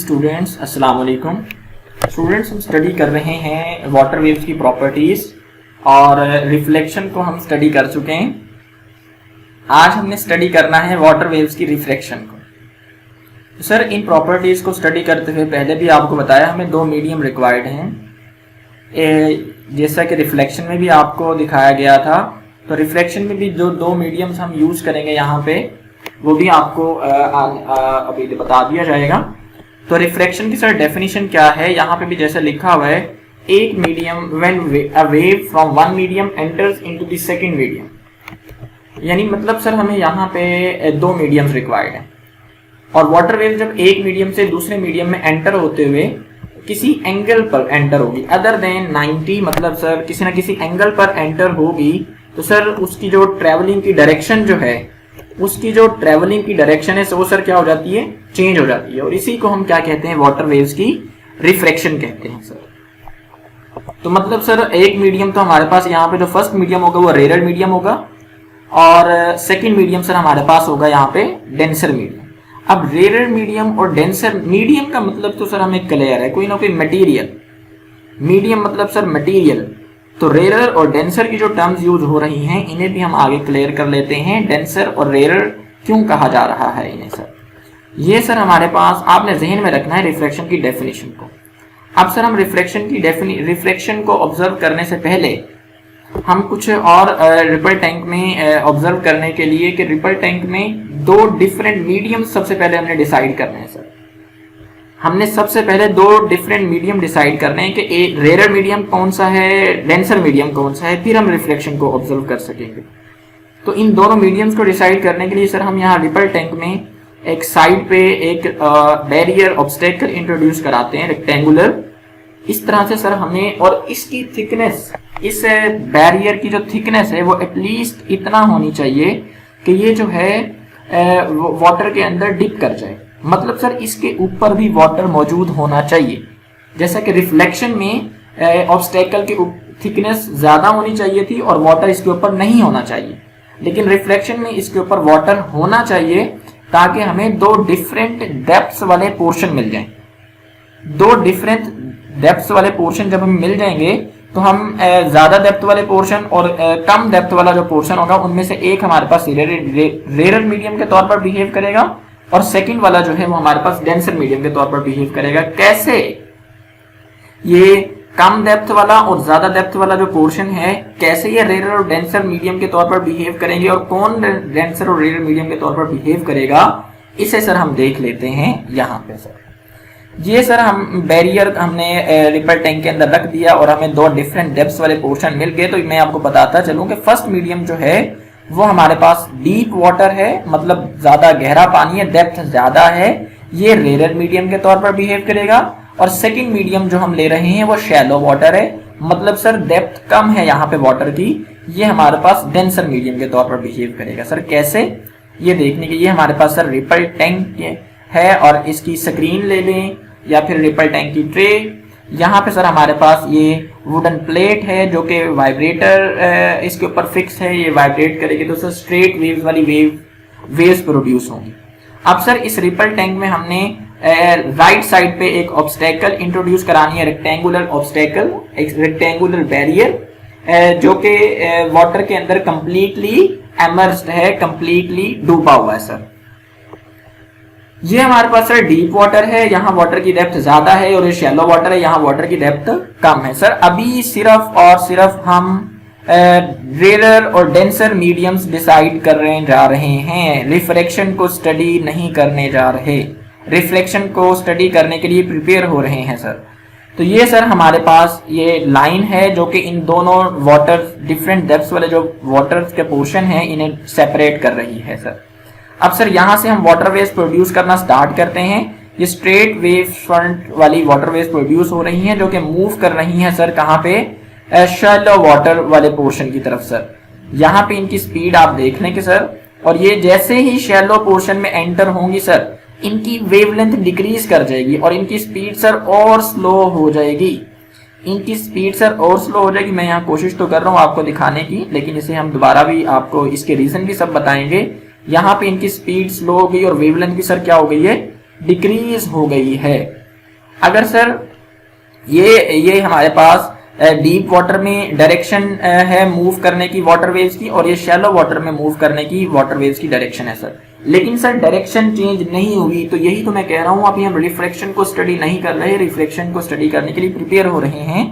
Students अस्सलाम वालेकुम। Students हम स्टडी कर रहे हैं वाटर वेव्स की प्रॉपर्टीज और रिफ्लेक्शन को हम स्टडी कर चुके हैं। आज हमने स्टडी करना है वाटर वेव्स की रिफ्लेक्शन को। तो सर इन प्रॉपर्टीज को स्टडी करते हुए पहले भी आपको बताया हमें दो मीडियम रिक्वायर्ड हैं, जैसा कि रिफ्लेक्शन में भी आपको दिखाया गया था। तो रिफ्लेक्शन में भी जो दो मीडियम्स हम यूज करेंगे यहाँ पे वो भी आपको अभी बता दिया जाएगा। तो रिफ्रैक्शन की सर डेफिनेशन क्या है, यहाँ पे भी जैसे लिखा हुआ है, एक medium when a wave from one medium enters into the second medium. यानी मतलब सर हमें यहाँ पे दो मीडियम्स रिक्वायर्ड हैं और वाटर वेव जब एक मीडियम से दूसरे मीडियम में एंटर होते हुए किसी एंगल पर एंटर होगी अदर देन 90, मतलब सर किसी ना किसी एंगल पर एंटर होगी, तो सर उसकी जो ट्रेवलिंग की डायरेक्शन जो है वो सर क्या हो जाती है, चेंज हो जाती है। और इसी को हम क्या कहते हैं, वाटर वेव्स की रिफ्रैक्शन कहते हैं सर। तो मतलब सर एक मीडियम तो हमारे पास यहाँ पे जो फर्स्ट मीडियम होगा वो रेयर मीडियम होगा और सेकंड मीडियम सर हमारे पास होगा यहाँ पे डेंसर मीडियम। अब रेयर मीडियम और डेंसर मीडियम का मतलब तो सर हमें क्लियर है, कोई ना कोई मटेरियल। मीडियम मतलब सर मटेरियल। तो रेयर और डेंसर की जो टर्म्स यूज हो रही हैं इन्हें भी हम आगे क्लियर कर लेते हैं। डेंसर और रेयर क्यों कहा जा रहा है इन्हें सर, ये सर हमारे पास आपने जहन में रखना है रिफ्रैक्शन की डेफिनेशन को। अब सर हम रिफ्रैक्शन को ऑब्जर्व करने से पहले हम कुछ और रिपल टैंक में ऑब्जर्व करने के लिए कि रिपल टैंक में दो डिफरेंट मीडियम सबसे पहले हमने डिसाइड करने हैं सर। हमने सबसे पहले दो डिफरेंट मीडियम डिसाइड करने हैं कि एक रेयर मीडियम कौन सा है, डेंसर मीडियम कौन सा है, फिर हम रिफ्लेक्शन को ऑब्जर्व कर सकेंगे। तो इन दोनों मीडियम्स को डिसाइड करने के लिए सर हम यहाँ रिपल टैंक में एक साइड पे एक बैरियर ऑब्स्टेकल इंट्रोड्यूस कराते हैं रेक्टेंगुलर। इस तरह से सर हमें, और इसकी थिकनेस, इस बैरियर की जो थिकनेस है वो एटलीस्ट इतना होनी चाहिए कि ये जो है वाटर के अंदर डिप कर जाए। मतलब सर इसके ऊपर भी वाटर मौजूद होना चाहिए। जैसा कि रिफ्लेक्शन में ऑब्स्टेकल की थिकनेस ज्यादा होनी चाहिए थी और वाटर इसके ऊपर नहीं होना चाहिए, लेकिन रिफ्लेक्शन में इसके ऊपर वाटर होना चाहिए ताकि हमें दो डिफरेंट डेप्थ्स वाले पोर्शन मिल जाएं। दो डिफरेंट डेप्थ्स वाले पोर्शन जब हमें मिल जाएंगे तो हम ज्यादा डेप्थ वाले पोर्शन और कम डेप्थ वाला जो पोर्शन होगा उनमें से एक हमारे पास रेयर मीडियम के तौर पर बिहेव करेगा और सेकंड वाला जो है वो हमारे पास डेंसर मीडियम के तौर पर बिहेव करेगा। कैसे? ये कम डेप्थ वाला और ज्यादा डेप्थ वाला जो पोर्शन है कैसे ये रेयर और डेंसर मीडियम के तौर पर बिहेव करेंगे और कौन डेंसर और रेयर मीडियम के तौर पर बिहेव करेगा, इसे सर हम देख लेते हैं यहाँ पे सर। ये सर हम बैरियर हमने रिपल टैंक के अंदर रख दिया और हमें दो डिफरेंट डेप्थ वाले पोर्शन मिल गए। तो मैं आपको बताता चलूं कि फर्स्ट मीडियम जो है वो हमारे पास डीप वाटर है, मतलब ज्यादा गहरा पानी है, डेप्थ ज्यादा है, ये रेयर मीडियम के तौर पर बिहेव करेगा। और सेकंड मीडियम जो हम ले रहे हैं वो शैलो वाटर है, मतलब सर डेप्थ कम है यहाँ पे वाटर की, ये हमारे पास डेंसर मीडियम के तौर पर बिहेव करेगा। सर कैसे, ये देखने के लिए हमारे पास सर रिपल टैंक है और इसकी स्क्रीन ले लें या फिर रिपल टैंक की ट्रे। यहाँ पे सर हमारे पास ये वुडन प्लेट है जो कि वाइब्रेटर इसके ऊपर फिक्स है, ये वाइब्रेट करेगी तो सर स्ट्रेट वेव्स वाली वेव्स प्रोड्यूस होंगी। अब सर इस रिपल टैंक में हमने राइट साइड पे एक ऑब्स्टेकल इंट्रोड्यूस करानी है, रेक्टेंगुलर ऑब्स्टेकल, एक रेक्टेंगुलर बैरियर जो कि वाटर के अंदर कंप्लीटली इमर्स्ड है, कंप्लीटली डूबा हुआ है सर। ये हमारे पास सर डीप वाटर है, यहाँ वाटर की डेप्थ ज्यादा है, और ये शैलो वाटर है, यहाँ वाटर की डेप्थ कम है। सर अभी सिर्फ और सिर्फ हम रेयर और डेंसर मीडियम्स डिसाइड करने जा रहे हैं, रिफ्रैक्शन को स्टडी नहीं करने जा रहे, रिफ्लेक्शन को स्टडी करने के लिए प्रिपेयर हो रहे हैं सर। तो ये सर हमारे पास ये लाइन है जो कि इन दोनों वाटर डिफरेंट डेप्थ वाले जो वाटर के पोर्शन है इन्हें सेपरेट कर रही है सर। अब सर यहाँ से हम वाटर वेव्स प्रोड्यूस करना स्टार्ट करते हैं। ये स्ट्रेट वेव फ्रंट वाली वाटर वेव्स प्रोड्यूस हो रही हैं जो कि मूव कर रही हैं सर कहाँ पे, शैलो वाटर वाले पोर्शन की तरफ सर। यहाँ पे इनकी स्पीड आप देख लें कि सर, और ये जैसे ही शैलो पोर्शन में एंटर होंगी सर इनकी वेवलेंथ डिक्रीज कर जाएगी और इनकी स्पीड सर और स्लो हो जाएगी। इनकी स्पीड सर और स्लो हो जाएगी। मैं यहाँ कोशिश तो कर रहा हूँ आपको दिखाने की, लेकिन इसे हम दोबारा भी आपको इसके रीजन भी सब बताएंगे। यहाँ पे इनकी स्पीड स्लो हो गई और वेवलेंथ भी सर क्या हो गई है, डिक्रीज हो गई है। अगर सर ये हमारे पास डीप वाटर में डायरेक्शन है मूव करने की वाटर वेव्स की, और ये शैलो वाटर में मूव करने की वाटर वेव्स की डायरेक्शन है सर, लेकिन सर डायरेक्शन चेंज नहीं हुई। तो यही तो मैं कह रहा हूं, अभी हम रिफ्लेक्शन को स्टडी नहीं कर रहे, रिफ्लेक्शन को स्टडी करने के लिए प्रिपेयर हो रहे हैं।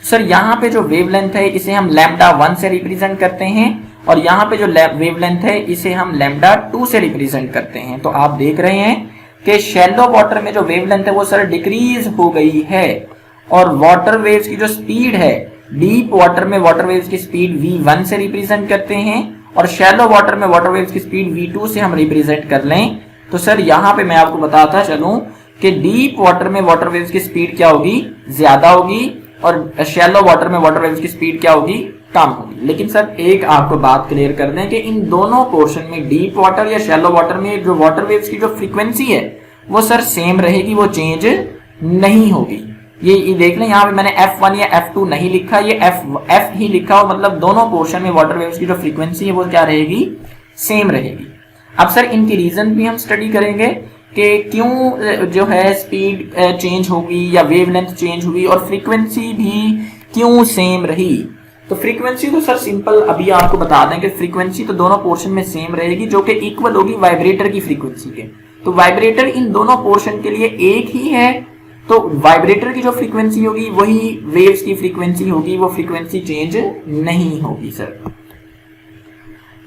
सर यहाँ पे जो वेवलेंथ है इसे हम लैम्डा 1 से रिप्रेजेंट करते हैं, और यहाँ पे जो वेवलेंथ है इसे हम लैम्डा 2 से रिप्रेजेंट करते हैं। तो आप देख रहे हैं कि शैलो वाटर में जो वेवलेंथ है वो सर डिक्रीज हो गई है, और वाटर वेव्स की जो स्पीड है डीप वाटर में वाटर वेव्स की स्पीड v1 से रिप्रेजेंट करते हैं, और शैलो वाटर में वाटर वेव्स की स्पीड v2 से हम रिप्रेजेंट कर लें। तो सर यहाँ पे मैं आपको बताता चलूं कि डीप वाटर में वाटर वेव्स की स्पीड क्या होगी, ज्यादा होगी, और शैलो वाटर में वाटर वेव्स की स्पीड क्या होगी, कम होगी। लेकिन सर एक आपको बात क्लियर कर दें कि इन दोनों पोर्शन में डीप वाटर या शैलो वाटर में जो वाटर वेव्स की जो फ्रीक्वेंसी है वो सर सेम रहेगी, वो चेंज नहीं होगी। ये देख लें, यहाँ पे मैंने F1 या F2 नहीं लिखा, ये F ही लिखा हो, मतलब दोनों पोर्शन में वाटर वेव्स की जो फ्रीक्वेंसी है वो क्या रहेगी, सेम रहेगी। अब सर इनकी रीजन भी हम स्टडी करेंगे कि क्यों जो है स्पीड चेंज होगी या वेवलेंथ चेंज हुई, और फ्रीक्वेंसी भी क्यों सेम रही। तो फ्रीक्वेंसी तो सर सिंपल अभी आपको बता दें कि फ्रीक्वेंसी तो दोनों पोर्शन में सेम रहेगी, जो कि इक्वल होगी वाइब्रेटर की फ्रीक्वेंसी के। तो वाइब्रेटर इन दोनों पोर्शन के लिए एक ही है, तो वाइब्रेटर की जो फ्रीक्वेंसी होगी वही वेव्स की फ्रीक्वेंसी होगी, वो फ्रीक्वेंसी चेंज नहीं होगी सर।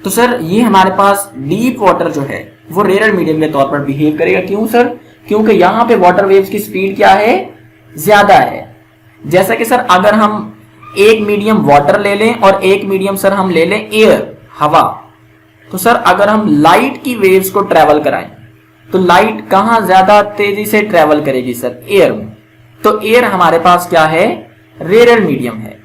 तो सर ये हमारे पास डीप वाटर जो है वो रेयर मीडियम के तौर पर बिहेव करेगा। क्यों सर? क्योंकि यहाँ पे वाटर वेव्स की स्पीड क्या है, ज्यादा है। जैसा कि सर अगर हम एक मीडियम वाटर ले लें और एक मीडियम सर हम ले लें एयर, हवा, तो सर अगर हम लाइट की वेव्स को ट्रेवल कराएं तो लाइट कहां ज्यादा तेजी से ट्रेवल करेगी सर, एयर में। तो एयर हमारे पास क्या है, रेयर मीडियम है।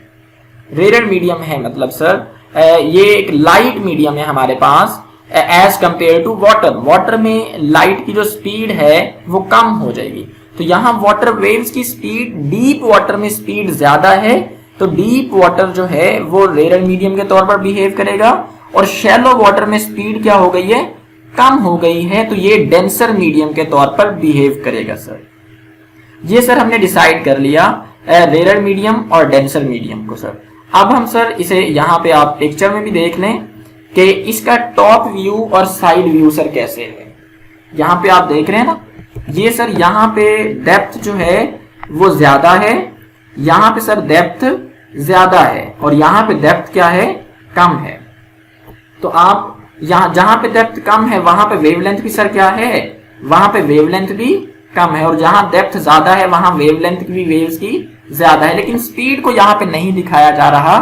रेयर मीडियम है मतलब सर ये एक लाइट मीडियम है हमारे पास as compared to water. Water में लाइट की जो स्पीड है वो कम हो जाएगी, तो यहाँ वाटर वेव्स की स्पीड डीप वाटर में स्पीड ज्यादा है, तो डीप वाटर जो है वो रेयर मीडियम के तौर पर बिहेव करेगा, और शैलो वाटर में स्पीड क्या हो गई है, कम हो गई है, तो ये डेंसर मीडियम के तौर पर बिहेव करेगा सर। ये सर हमने डिसाइड कर लिया रेयर मीडियम और डेंसर मीडियम को सर। अब हम सर इसे यहाँ पे आप पिक्चर में भी देख लें कि इसका टॉप व्यू और साइड व्यू सर कैसे है। यहाँ पे आप देख रहे हैं ना, ये सर यहाँ पे डेप्थ जो है वो ज्यादा है, यहाँ पे सर डेप्थ ज्यादा है, और यहाँ पे डेप्थ क्या है, कम है। तो आप यहाँ जहां पे डेप्थ कम है वहां पे वेवलेंथ भी सर क्या है, वहां पे वेवलेंथ भी कम है, और जहां डेप्थ ज्यादा है वहां वेवलेंथ भी वेव्स की ज्यादा है। लेकिन स्पीड को यहाँ पे नहीं दिखाया जा रहा,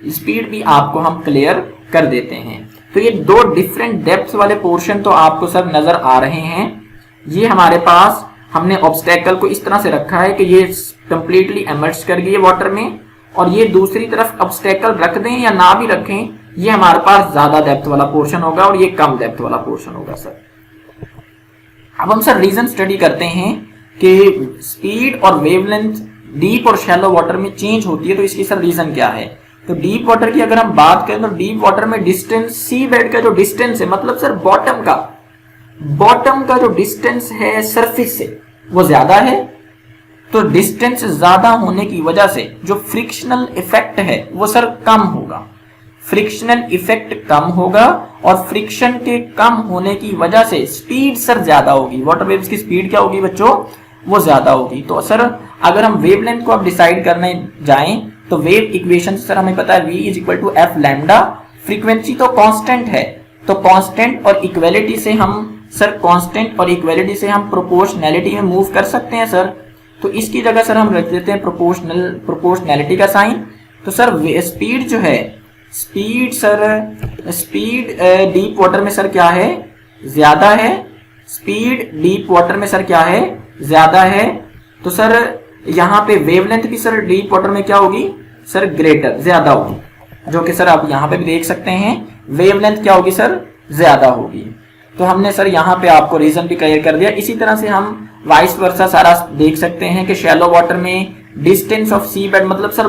स्पीड भी आपको हम क्लियर कर देते हैं। तो ये दो डिफरेंट डेप्थ वाले पोर्शन तो आपको सर नजर आ रहे हैं। ये हमारे पास हमने ऑब्स्टेकल को इस तरह से रखा है कि ये कंप्लीटली इमर्ज कर गई है वाटर में, और ये दूसरी तरफ ऑब्स्टेकल रख दें या ना भी रखें, ये हमारे पास ज्यादा डेप्थ वाला पोर्शन होगा और ये कम डेप्थ वाला पोर्शन होगा सर। अब हम सर रीजन स्टडी करते हैं कि स्पीड और वेवलेंथ डीप और शैलो वाटर में चेंज होती है, तो इसकी सर रीजन क्या है। तो डीप वाटर की अगर हम बात करें तो डीप वाटर में डिस्टेंस, सी बेड का जो डिस्टेंस है, मतलब सर बॉटम का जो डिस्टेंस है सरफेस से वो ज्यादा है, तो डिस्टेंस ज्यादा होने की वजह से जो फ्रिक्शनल इफेक्ट है वो सर कम होगा। फ्रिक्शनल इफेक्ट कम होगा, और फ्रिक्शन के कम होने की वजह से स्पीड सर ज्यादा होगी। वाटर वेव्स की स्पीड क्या होगी बच्चों, वो ज्यादा होगी। तो सर अगर हम वेवलेंथ को अब डिसाइड करने जाएं तो वेव इक्वेशन सर हमें पता है v is equal to f lambda. Frequency तो कांस्टेंट है, तो कांस्टेंट और इक्वलिटी से हम सर कांस्टेंट और इक्वलिटी से हम प्रोपोर्शनैलिटी में मूव कर सकते हैं सर। तो इसकी जगह सर हम रख देते हैं प्रोपोर्शनैलिटी का साइन। तो सर स्पीड जो है, स्पीड डीप वाटर में सर क्या है, ज्यादा है। स्पीड डीप वाटर में सर क्या है, ज्यादा है। तो सर यहाँ पे वेवलेंथ भी सर डीप वाटर में क्या होगी सर, ग्रेटर, ज्यादा होगी, जो कि सर आप यहाँ पे भी देख सकते हैं वेवलेंथ क्या होगी सर, ज्यादा होगी। तो हमने सर यहाँ पे आपको रीजन भी क्लियर कर दिया। इसी तरह से हम वाइस वर्सा सारा देख सकते हैं कि शैलो वाटर में डिस्टेंस ऑफ सी बेड, मतलब सर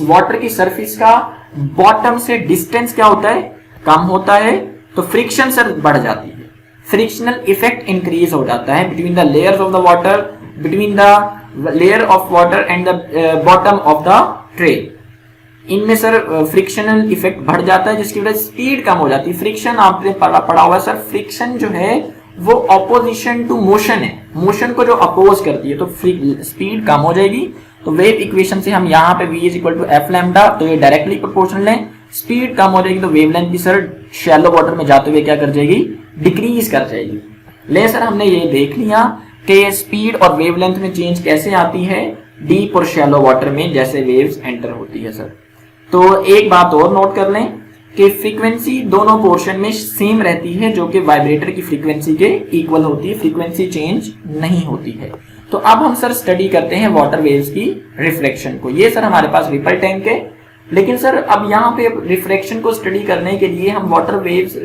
वाटर की सरफेस का बॉटम से डिस्टेंस क्या होता है, कम होता है, तो फ्रिक्शन सर बढ़ जाती है। फ्रिक्शनल इफेक्ट इंक्रीज हो जाता है between the layers of the water, between the layer of water and the bottom of the tray. इनमें सर फ्रिक्शनल इफेक्ट बढ़ जाता है जिसकी वजह से स्पीड कम हो जाती है। फ्रिक्शन आपने पढ़ा हुआ है सर, फ्रिक्शन जो है वो ऑपोजिशन टू मोशन है, मोशन को जो अपोज करती है, तो स्पीड कम हो जाएगी। तो वेव इक्वेशन से हम यहाँ पे v is equal to f lambda, तो ये डायरेक्टली प्रोपोर्शनल है। स्पीड कम हो जाएगी तो वेवलेंथ भी सर शैलो वाटर में जाते हुए क्या कर जाएगी, डिक्रीज कर जाएगी। ले सर हमने ये देख लिया कि स्पीड और वेवलेंथ में चेंज कैसे आती है डीप और शैलो वाटर में जैसे वेव्स एंटर होती है सर। तो एक बात और नोट कर लें कि फ्रीक्वेंसी दोनों पोर्शन में सेम रहती है, जो कि वाइब्रेटर की फ्रीक्वेंसी के इक्वल होती है, फ्रीक्वेंसी चेंज नहीं होती है। तो अब हम सर स्टडी करते हैं वाटर वेव्स की रिफ्लेक्शन को। ये सर हमारे पास रिपल टैंक है, लेकिन सर अब यहाँ पे रिफ्लेक्शन को स्टडी करने के लिए हम वाटर वेव्स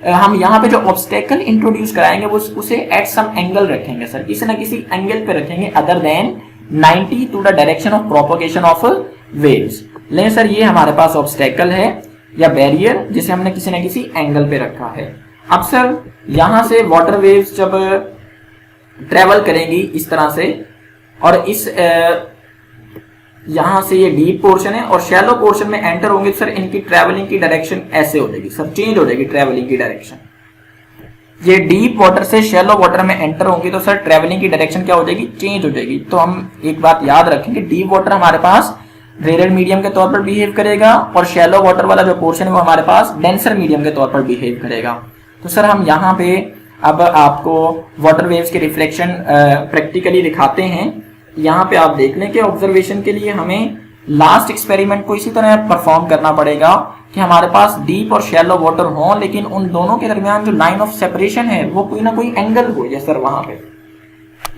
हम यहाँ पे जो ऑब्स्टेकल इंट्रोड्यूस कराएंगे वो उसे एट सम एंगल रखेंगे सर, किसी ना किसी एंगल पे रखेंगे other than 90 to the direction of propagation of waves. लेकिन सर ये हमारे पास ऑब्स्टेकल है या बैरियर जिसे हमने किसी न किसी एंगल पे रखा है। अब सर यहां से वाटर वेव्स जब ट्रेवल करेंगी इस तरह से, और इस यहां से ये डीप पोर्शन है और शैलो पोर्शन में एंटर होंगे, सर इनकी ट्रेवलिंग की डायरेक्शन ऐसे हो जाएगी सर, चेंज हो जाएगी ट्रेवलिंग की डायरेक्शन। ये डीप वाटर से शैलो वाटर में एंटर होंगे तो सर ट्रेवलिंग की डायरेक्शन क्या हो जाएगी, चेंज हो जाएगी। तो हम एक बात याद रखेंगे, डीप वाटर हमारे पास रेयर मीडियम के तौर पर बिहेव करेगा और शैलो वाटर वाला जो पोर्शन है वो हमारे पास डेंसर मीडियम के तौर पर बिहेव करेगा। तो सर हम यहाँ पे अब आपको वाटर वेव्स के रिफ्लेक्शन प्रैक्टिकली दिखाते हैं। यहाँ पे आप देख लें कि ऑब्जर्वेशन के लिए हमें लास्ट एक्सपेरिमेंट को इसी तरह परफॉर्म करना पड़ेगा कि हमारे पास डीप और शैलो वाटर हो, लेकिन उन दोनों के दरमियान जो लाइन ऑफ सेपरेशन है वो कोई ना कोई एंगल हो जाए सर वहां पे।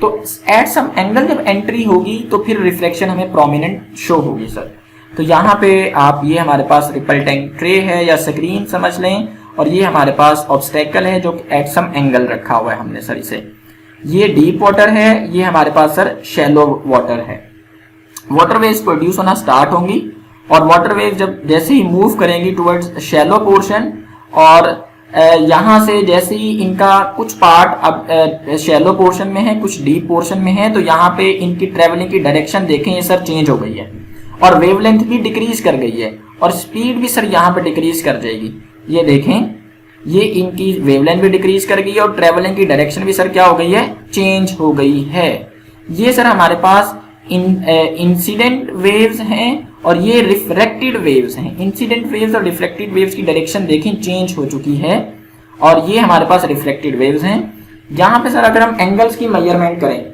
तो एट सम एंगल जब एंट्री होगी तो फिर रिफ्लेक्शन हमें प्रोमिनेंट शो होगी सर। तो यहाँ पे आप ये हमारे पास रिपल टैंक ट्रे है या स्क्रीन समझ लें, और ये हमारे पास ऑब्स्टेकल है जो एट सम एंगल रखा हुआ है हमने सर इसे। ये डीप वाटर है, ये हमारे पास सर शैलो वाटर है। वाटर वेव्स प्रोड्यूस होना स्टार्ट होंगी और वाटर वेव जब जैसे ही मूव करेंगी टुवर्ड्स शैलो पोर्शन, और यहाँ से जैसे ही इनका कुछ पार्ट अब शैलो पोर्शन में है, कुछ डीप पोर्शन में है, तो यहाँ पे इनकी ट्रेवलिंग की डायरेक्शन देखें ये सर चेंज हो गई है और वेवलेंथ भी डिक्रीज कर गई है और स्पीड भी सर यहाँ पे डिक्रीज कर जाएगी। ये देखें, ये इनकी वेवलेंथ भी डिक्रीज कर गई है और ट्रेवलिंग की डायरेक्शन भी सर क्या हो गई है, चेंज हो गई है। ये सर हमारे पास इंसिडेंट वेव्स हैं और ये रिफ्रैक्टेड वेव्स हैं। इंसिडेंट वेव्स और रिफ्लेक्टेड वेव्स की डायरेक्शन देखें चेंज हो चुकी है, और ये हमारे पास रिफ्लेक्टेड वेव्स हैं। यहाँ पे सर अगर हम एंगल्स की मेजरमेंट करें,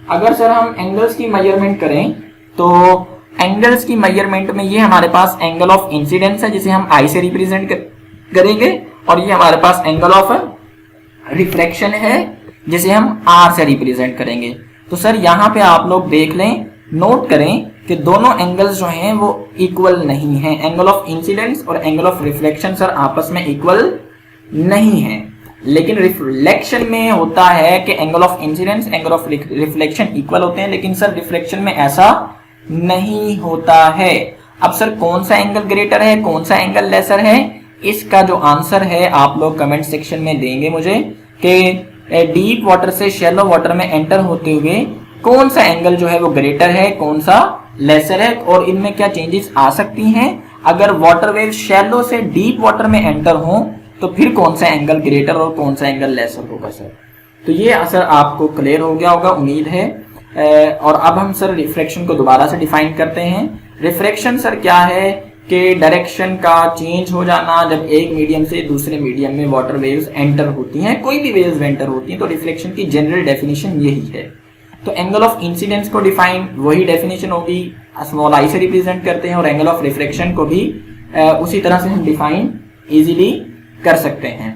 अगर सर हम एंगल्स की मेजरमेंट करें तो एंगल्स की मेजरमेंट में ये हमारे पास एंगल ऑफ इंसिडेंस है जिसे हम आई से रिप्रेजेंट करेंगे, और ये हमारे पास एंगल ऑफ रिफ्रैक्शन है जिसे हम आर से रिप्रेजेंट करेंगे। तो सर यहाँ पे आप लोग देख लें, नोट करें कि दोनों एंगल्स जो हैं वो इक्वल नहीं हैं। एंगल ऑफ इंसिडेंस और एंगल ऑफ रिफ्लेक्शन सर आपस में इक्वल नहीं है, लेकिन रिफ्लेक्शन में होता है कि angle of incidence angle of reflection equal होते हैं, लेकिन सर रिफ्लेक्शन में ऐसा नहीं होता है। अब सर कौन सा एंगल ग्रेटर है, कौन सा एंगल लेसर है, इसका जो आंसर है आप लोग कमेंट सेक्शन में देंगे मुझे कि डीप वाटर से शैलो वाटर में एंटर होते हुए कौन सा एंगल जो है वो ग्रेटर है, कौन सा लेसर है, और इनमें क्या चेंजेस आ सकती हैं। अगर वाटर वेव शैलो से डीप वाटर में एंटर हो तो फिर कौन सा एंगल ग्रेटर और कौन सा एंगल लेसर होगा सर। तो ये असर आपको क्लियर हो गया होगा उम्मीद है। और अब हम सर रिफ्लेक्शन को दोबारा से डिफाइन करते हैं। रिफ्लेक्शन सर क्या है कि डायरेक्शन का चेंज हो जाना जब एक मीडियम से दूसरे मीडियम में वाटर वेव्स एंटर होती हैं, कोई भी वेव्स एंटर होती हैं, तो रिफ्लेक्शन की जनरल डेफिनेशन यही है। तो एंगल ऑफ इंसिडेंस को डिफाइन वही डेफिनेशन होगी, स्मॉल आई से रिप्रेजेंट करते हैं, और एंगल ऑफ रिफ्लेक्शन को भी उसी तरह से हम डिफाइन इजीली कर सकते हैं।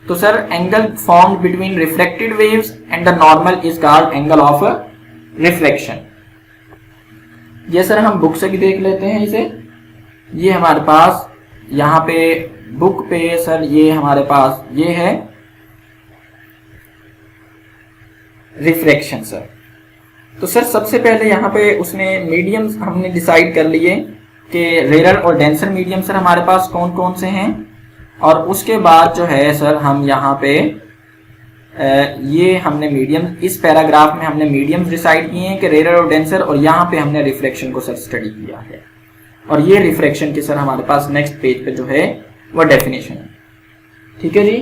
तो sir angle formed between reflected waves and the normal is called angle of reflection. ये सर हम बुक से भी देख लेते हैं इसे। ये हमारे पास यहाँ पे बुक पे सर ये हमारे पास ये है रिफ्लेक्शन सर। तो सर सबसे पहले यहाँ पे उसने मीडियम्स हमने डिसाइड कर लिए कि रेयर और डेंसर मीडियम सर हमारे पास कौन कौन से हैं, और उसके बाद जो है सर हम यहाँ पे ये हमने मीडियम, इस पैराग्राफ में हमने मीडियम्स डिसाइड किए हैं कि रेयर और डेंसर, और यहाँ पे हमने रिफ्रैक्शन को सर स्टडी किया है। और ये रिफ्रैक्शन की सर हमारे पास नेक्स्ट पेज पे जो है वो डेफिनेशन है। ठीक है जी।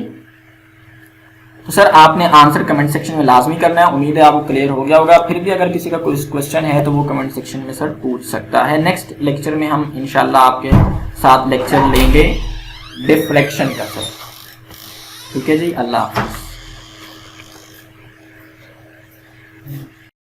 तो सर आपने आंसर कमेंट सेक्शन में लाजमी करना है। उम्मीद है आपको क्लियर हो गया होगा। फिर भी अगर किसी का कोई क्वेश्चन है तो वो कमेंट सेक्शन में सर पूछ सकता है। नेक्स्ट लेक्चर में हम इंशाल्लाह आपके साथ लेक्चर लेंगे डिफ्रैक्शन का सर। ठीक है जी, अल्लाह हाफ़िज़।